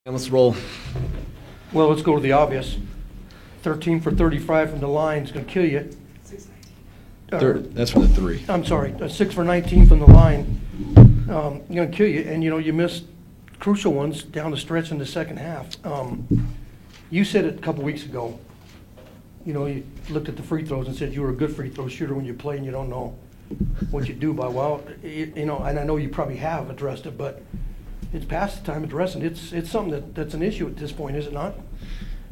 And let's roll. Well, let's go to the obvious. 13 for 35 from the line is going to kill you. That's from the three. I'm sorry, 6 for 19 from the line. Going to kill you, and you missed crucial ones down the stretch in the second half. You said it a couple weeks ago. You looked at the free throws and said you were a good free throw shooter when you play and you don't know what you do by. Well, and I know you probably have addressed it, but it's past the time addressing it. It's something that's an issue at this point, is it not?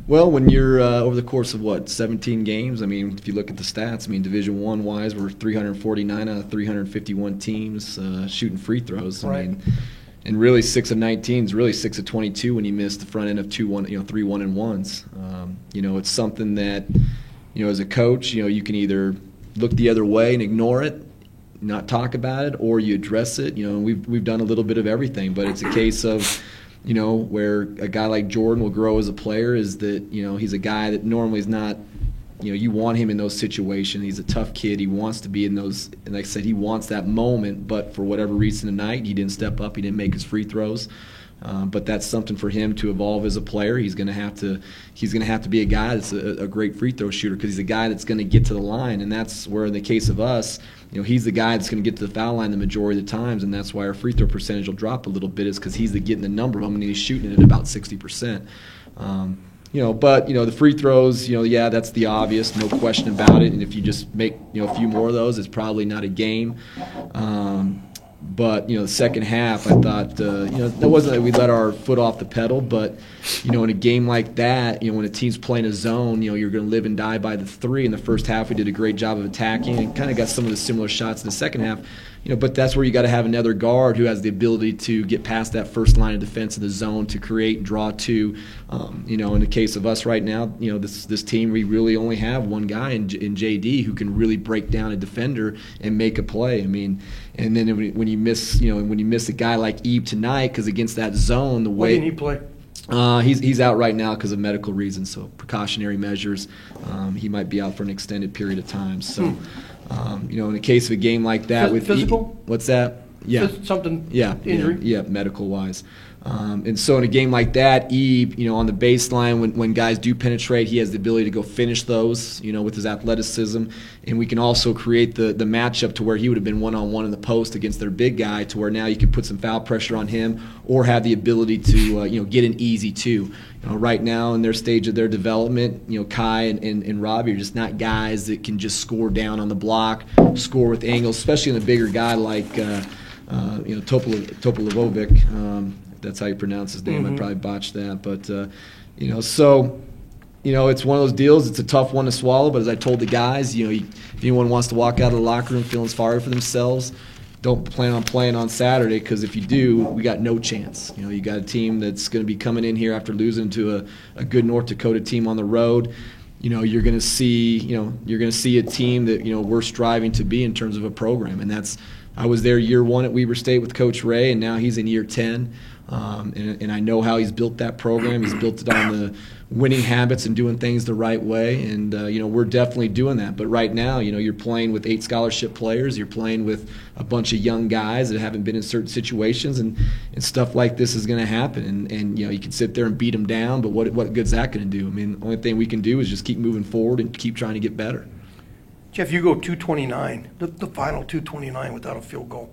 Well, when you're over the course of 17 games, I mean, if you look at the stats, I mean, Division I wise, we're 349 out of 351 teams shooting free throws. Right. I mean, and really 6 of 19 is really 6 of 22 when you miss the front end of 2-1, 3 1-and-1s. It's something that, as a coach, you can either look the other way and ignore it, not talk about it, or you address it. We've done a little bit of everything, but it's a case of, where a guy like Jordan will grow as a player is that, he's a guy that normally is not, you want him in those situations. He's a tough kid. He wants to be in those, and like I said, he wants that moment, but for whatever reason tonight, he didn't step up. He didn't make his free throws. But that's something for him to evolve as a player. He's going to have to be a guy that's a great free throw shooter, because he's a guy that's going to get to the line, and that's where, in the case of us, he's the guy that's going to get to the foul line the majority of the times, and that's why our free throw percentage will drop a little bit, is because he's getting the number of them, and he's shooting it at about 60%. But the free throws, that's the obvious, no question about it. And if you just make a few more of those, it's probably not a game. But the second half, I thought that wasn't that we let our foot off the pedal, but in a game like that, when a team's playing a zone, you're going to live and die by the three. In the first half, we did a great job of attacking and kind of got some of the similar shots in the second half. But that's where you got to have another guard who has the ability to get past that first line of defense in the zone to create and draw two. In the case of us right now, this team, we really only have one guy in JD who can really break down a defender and make a play. I mean, and then when you miss a guy like Ebe tonight, because against that zone, the way When didn't he play? He's out right now because of medical reasons, so precautionary measures. He might be out for an extended period of time. So, in the case of a game like that, with physical, what's that? Yeah, something. Yeah, injury. Yeah, medical wise. And so in a game like that, Ebe, on the baseline, when guys do penetrate, he has the ability to go finish those, with his athleticism. And we can also create the matchup to where he would have been one-on-one in the post against their big guy, to where now you can put some foul pressure on him or have the ability to, get an easy two. Right now in their stage of their development, Kai and Robbie are just not guys that can just score down on the block, score with angles, especially in a bigger guy like, Topolovovic. That's how you pronounce his name. Mm-hmm. I probably botched that, but it's one of those deals. It's a tough one to swallow. But as I told the guys, if anyone wants to walk out of the locker room feeling sorry for themselves, don't plan on playing on Saturday, because if you do, we got no chance. You got a team that's going to be coming in here after losing to a good North Dakota team on the road. You're going to see a team that we're striving to be in terms of a program, and that's. I was there year one at Weber State with Coach Ray, and now he's in year 10. And I know how he's built that program. He's built it on the winning habits and doing things the right way. And, we're definitely doing that. But right now, you're playing with 8 scholarship players. You're playing with a bunch of young guys that haven't been in certain situations. And stuff like this is going to happen. And you can sit there and beat them down, but what good's that going to do? I mean, the only thing we can do is just keep moving forward and keep trying to get better. Jeff, you go 229, the final 229 without a field goal.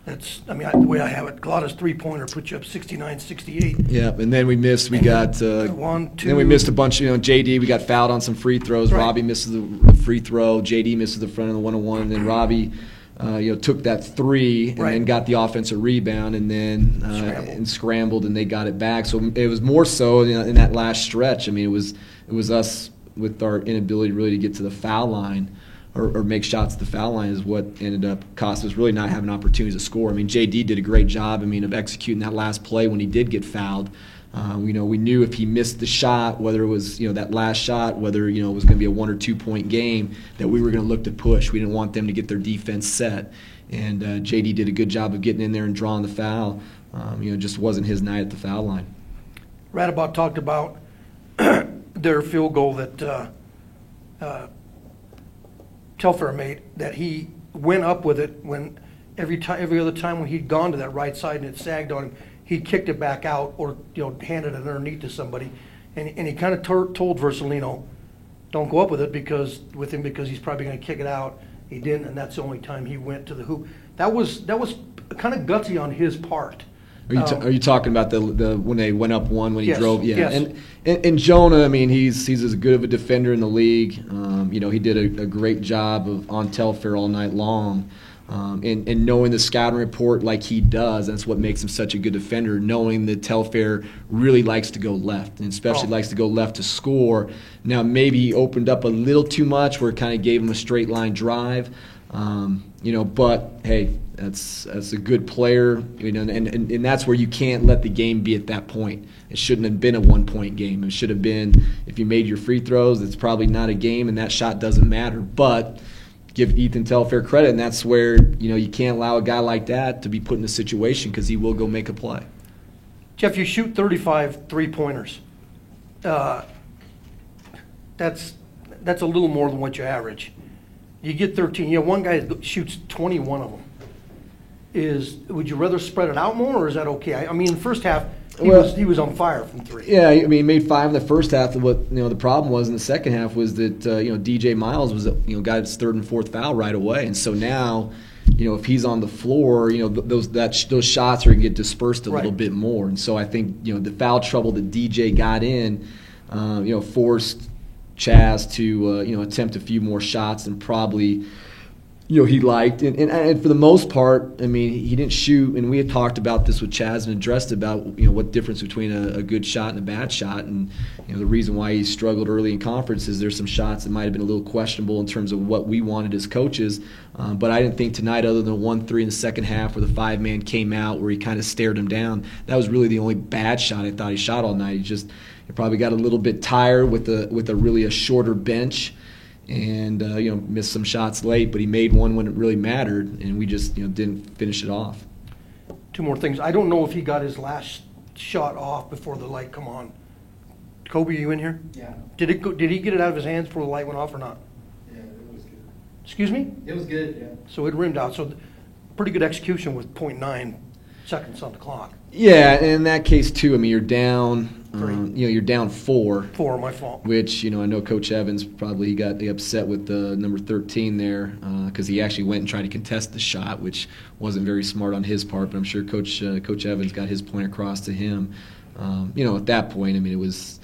That's, the way I have it, Galata's three-pointer put you up 69-68. Yeah, and then we missed. We got one, two. Then we missed a bunch. JD, we got fouled on some free throws. Right. Robbie misses the free throw. JD misses the front of the 1-on-1. And then Robbie, took that three and then got the offensive rebound and then scrambled and they got it back. So it was more so in that last stretch. It was us with our inability really to get to the foul line. Or make shots at the foul line is what ended up costing us really not having opportunities to score. JD did a great job, of executing that last play when he did get fouled. We knew if he missed the shot, whether it was that last shot, whether it was going to be a 1 or 2 point game, that we were going to look to push. We didn't want them to get their defense set, and JD did a good job of getting in there and drawing the foul. It just wasn't his night at the foul line. Radabaugh talked about their field goal that Telfair made, that he went up with it when every other time when he'd gone to that right side and it sagged on him, he kicked it back out or handed it underneath to somebody, and he kind of told Versalino, don't go up with it because he's probably going to kick it out. He didn't, and that's the only time he went to the hoop. That was kind of gutsy on his part. Are you talking about the when they went up one when he yes, drove? Yeah, yes. And Jonah, I mean, he's as good of a defender in the league. He did a great job on Telfair all night long. And knowing the scouting report like he does, that's what makes him such a good defender, knowing that Telfair really likes to go left, and especially likes to go left to score. Now, maybe he opened up a little too much where it kind of gave him a straight line drive. But, hey, that's a good player, and that's where you can't let the game be at that point. It shouldn't have been a one-point game. It should have been, if you made your free throws, it's probably not a game, and that shot doesn't matter. But give Ethan Telfair credit, and that's where you can't allow a guy like that to be put in a situation because he will go make a play. Jeff, you shoot 35 three-pointers. That's a little more than what you average. You get 13. One guy shoots 21 of them. Would you rather spread it out more, or is that okay? I mean, in the first half, he was on fire from three. Yeah, I mean, he made 5 in the first half. What the problem was in the second half was that DJ Miles was got his 3rd and 4th foul right away, and so now if he's on the floor, those shots are going to get dispersed a little bit more, and so I think the foul trouble that DJ got in, forced Chaz to attempt a few more shots than probably he liked, and for the most part, I mean, he didn't shoot. And we had talked about this with Chaz and addressed about what difference between a good shot and a bad shot, and the reason why he struggled early in conference is there's some shots that might have been a little questionable in terms of what we wanted as coaches. But I didn't think tonight, other than 1-3 in the second half where the 5-man came out where he kind of stared him down, that was really the only bad shot I thought he shot all night. He probably got a little bit tired with a shorter bench. And missed some shots late, but he made one when it really mattered, and we just didn't finish it off. 2 more things. I don't know if he got his last shot off before the light come on. Kobe, are you in here? Yeah. Did he get it out of his hands before the light went off or not? Yeah, it was good. Excuse me? It was good, yeah. So it rimmed out. So pretty good execution with 0.9 seconds on the clock. Yeah, and in that case too, I mean, you're down. 3. You're down 4. 4, my fault. Which I know Coach Evans probably got upset with the number 13 there because he actually went and tried to contest the shot, which wasn't very smart on his part. But I'm sure Coach Evans got his point across to him. At that point, I mean, it was.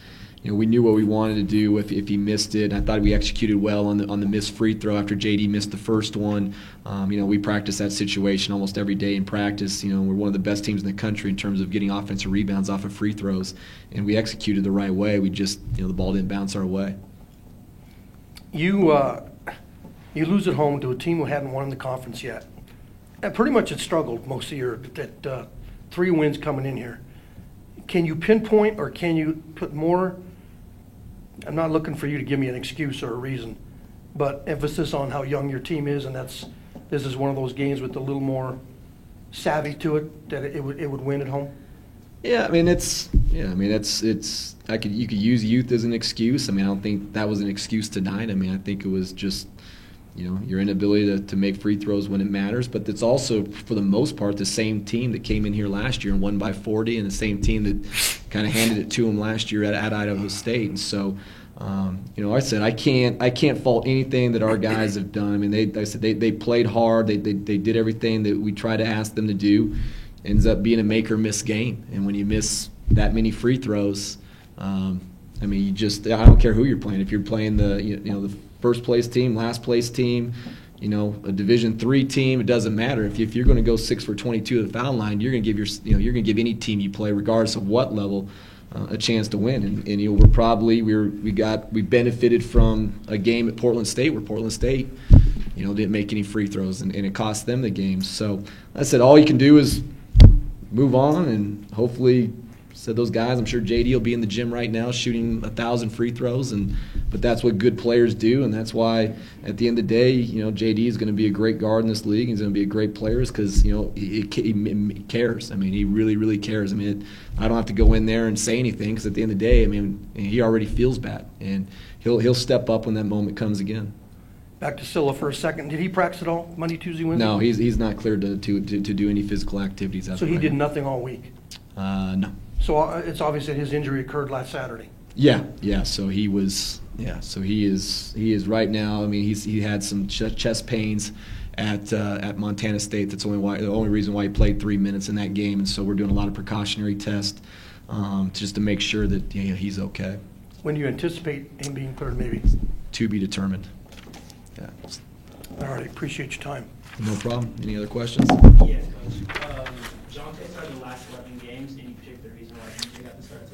We knew what we wanted to do if he missed it. I thought we executed well on the missed free throw after JD missed the first one. We practice that situation almost every day in practice. We're one of the best teams in the country in terms of getting offensive rebounds off of free throws, and we executed the right way. We just, the ball didn't bounce our way. You lose at home to a team who hadn't won in the conference yet, and pretty much had struggled most of the year. That 3 wins coming in here. Can you pinpoint, or can you put more? I'm not looking for you to give me an excuse or a reason, but emphasis on how young your team is, and this is one of those games with a little more savvy to it that it would win at home. Yeah, I mean you could use youth as an excuse. I mean, I don't think that was an excuse tonight. I mean, I think it was just your inability to make free throws when it matters, but it's also, for the most part, the same team that came in here last year and won by 40, and the same team that kind of handed it to them last year at Idaho State. And so, I said I can't fault anything that our guys have done. I mean, they played hard. They did everything that we tried to ask them to do. Ends up being a make or miss game, and when you miss that many free throws, I mean, I don't care who you're playing. If you're playing the first place team, last place team, a Division III team, it doesn't matter. If you're going to go 6 for 22 at the foul line, you're going to give you're going to give any team you play, regardless of what level, a chance to win. And we benefited from a game at Portland State where Portland State, didn't make any free throws, and it cost them the game. So I said all you can do is move on, and hopefully. Said those guys, I'm sure JD will be in the gym right now shooting 1,000 free throws, but that's what good players do, and that's why at the end of the day, JD is going to be a great guard in this league. He's going to be a great player because he cares. I mean, he really, really cares. I mean, I don't have to go in there and say anything because at the end of the day, I mean, he already feels bad, and he'll step up when that moment comes again. Back to Scylla for a second. Did he practice at all Monday, Tuesday, Wednesday? No, he's not cleared to do any physical activities. So he did nothing all week. No. So it's obvious that his injury occurred last Saturday. Yeah, yeah. So he was. Yeah. So he is right now. I mean, he had some chest pains at Montana State. That's the only reason why he played 3 minutes in that game. And so we're doing a lot of precautionary tests just to make sure that he's okay. When do you anticipate him being cleared, maybe? To be determined. Yeah. All right, appreciate your time. No problem. Any other questions? Yes, Coach. Jonte started the last 11 games. Any particular reason why he got the start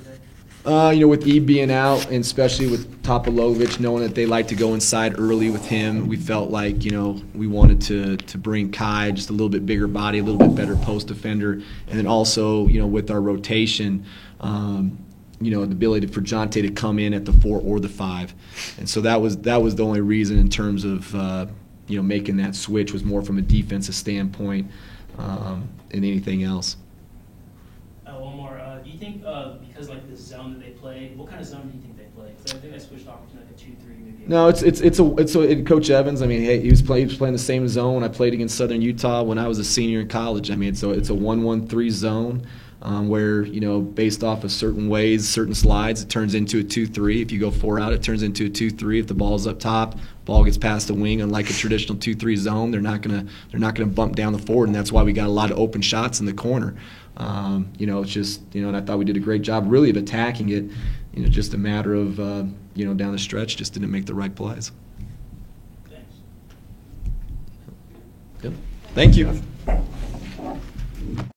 today? With E being out, and especially with Topolovic, knowing that they like to go inside early with him, we felt like, we wanted to bring Kai, just a little bit bigger body, a little bit better post defender, and then also, with our rotation, the ability for Jonte to come in at the 4 or the 5. And so that was the only reason in terms of, making that switch, was more from a defensive standpoint than anything else. One more. Do you think because the zone that they play, what kind of zone do you think they play? Because I think I switched off to a 2-3 maybe. No, it's Coach Evans. I mean, hey, he was playing the same zone. I played against Southern Utah when I was a senior in college. I mean, it's a 1-1-3 zone. Where, based off of certain ways, certain slides, it turns into a 2-3. If you go 4 out, it turns into a 2-3. If the ball's up top, ball gets past the wing. Unlike a traditional 2-3 zone, they're not gonna bump down the forward, and that's why we got a lot of open shots in the corner. It's just, and I thought we did a great job really of attacking it. Just a matter of, down the stretch, just didn't make the right plays. Thanks. Good. Thank you.